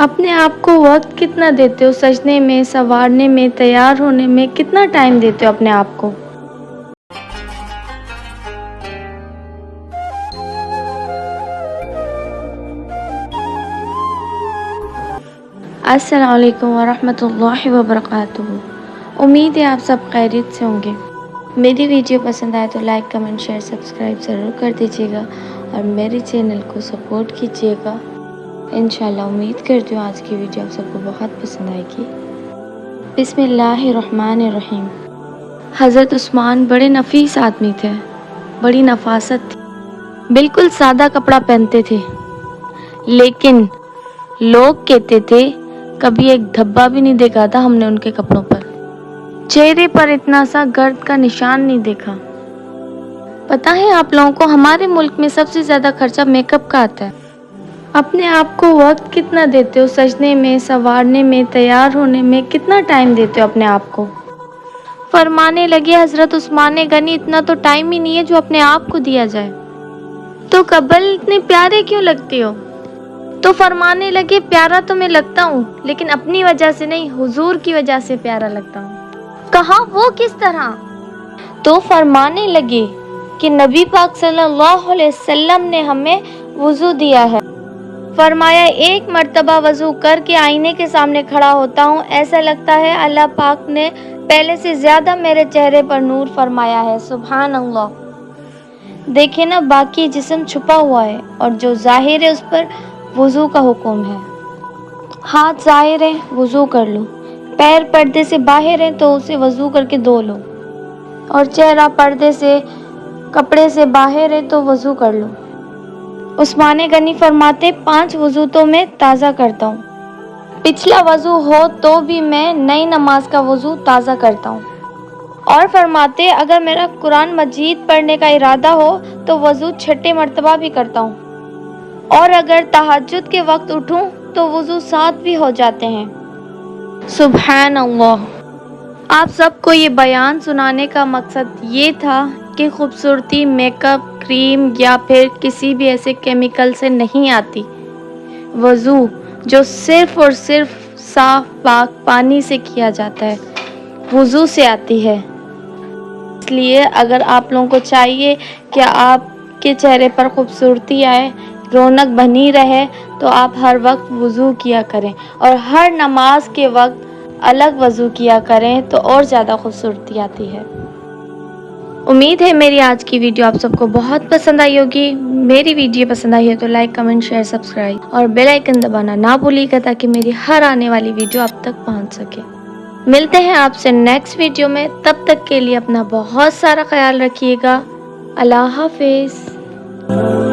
اپنے آپ کو وقت کتنا دیتے ہو؟ سجنے میں، سنوارنے میں، تیار ہونے میں کتنا ٹائم دیتے ہو اپنے آپ کو؟ السلام علیکم ورحمۃ اللہ وبرکاتہ۔ امید ہے آپ سب خیریت سے ہوں گے۔ میری ویڈیو پسند آئے تو لائک، کمنٹ، شیئر، سبسکرائب ضرور کر دیجیے گا اور میرے چینل کو سپورٹ کیجیے گا۔ انشاءاللہ امید کرتی ہوں آج کی ویڈیو آپ سب کو بہت پسند آئے گی۔ بسم اللہ الرحمن الرحیم۔ حضرت عثمان بڑے نفیس آدمی تھے، بڑی نفاست تھی، بالکل سادہ کپڑا پہنتے تھے، لیکن لوگ کہتے تھے کبھی ایک دھبا بھی نہیں دیکھا تھا ہم نے ان کے کپڑوں پر، چہرے پر اتنا سا گرد کا نشان نہیں دیکھا۔ پتہ ہے آپ لوگوں کو ہمارے ملک میں سب سے زیادہ خرچہ میک اپ کا آتا ہے۔ اپنے آپ کو وقت کتنا دیتے ہو؟ سجنے میں، سنوارنے میں، تیار ہونے میں کتنا ٹائم دیتے ہو اپنے آپ کو؟ فرمانے لگے حضرت عثمان غنی اتنا تو ٹائم ہی نہیں ہے جو اپنے آپ کو دیا جائے، تو قبل اتنے پیارے کیوں لگتے ہو؟ تو فرمانے لگے پیارا تو میں لگتا ہوں لیکن اپنی وجہ سے نہیں، حضور کی وجہ سے پیارا لگتا ہوں۔ کہا وہ کس طرح؟ تو فرمانے لگے کہ نبی پاک صلی اللہ علیہ وسلم نے ہمیں وضو دیا ہے۔ فرمایا ایک مرتبہ وضو کر کے آئینے کے سامنے کھڑا ہوتا ہوں، ایسا لگتا ہے اللہ پاک نے پہلے سے زیادہ میرے چہرے پر نور فرمایا ہے۔ سبحان اللہ۔ دیکھیں نا، باقی جسم چھپا ہوا ہے اور جو ظاہر ہے اس پر وضو کا حکم ہے۔ ہاتھ ظاہر ہے، وضو کر لو، پیر پردے سے باہر ہے تو اسے وضو کر کے دھو لو، اور چہرہ پردے سے، کپڑے سے باہر ہے تو وضو کر لو۔ عثمان غنی فرماتے 5 وضو تو میں تازہ کرتا ہوں، پچھلا وضو ہو تو بھی میں نئی نماز کا وضو تازہ کرتا ہوں۔ اور فرماتے اگر میرا قرآن مجید پڑھنے کا ارادہ ہو تو وضو 6 مرتبہ بھی کرتا ہوں، اور اگر تہجد کے وقت اٹھوں تو وضو 7 بھی ہو جاتے ہیں۔ سبحان اللہ۔ آپ سب کو یہ بیان سنانے کا مقصد یہ تھا کہ خوبصورتی میک اپ، کریم یا پھر کسی بھی ایسے کیمیکل سے نہیں آتی۔ وضو جو صرف اور صرف صاف پاک پانی سے کیا جاتا ہے، وضو سے آتی ہے۔ اس لیے اگر آپ لوگوں کو چاہیے کہ آپ کے چہرے پر خوبصورتی آئے، رونق بنی رہے، تو آپ ہر وقت وضو کیا کریں اور ہر نماز کے وقت الگ وضو کیا کریں تو اور زیادہ خوبصورتی آتی ہے۔ امید ہے میری آج کی ویڈیو آپ سب کو بہت پسند آئی ہوگی۔ میری ویڈیو پسند آئی ہے تو لائک، کمنٹ، شیئر، سبسکرائب اور بیل آئیکن دبانا نہ بھولیے گا تاکہ میری ہر آنے والی ویڈیو آپ تک پہنچ سکے۔ ملتے ہیں آپ سے نیکسٹ ویڈیو میں، تب تک کے لیے اپنا بہت سارا خیال رکھیے گا۔ اللہ حافظ۔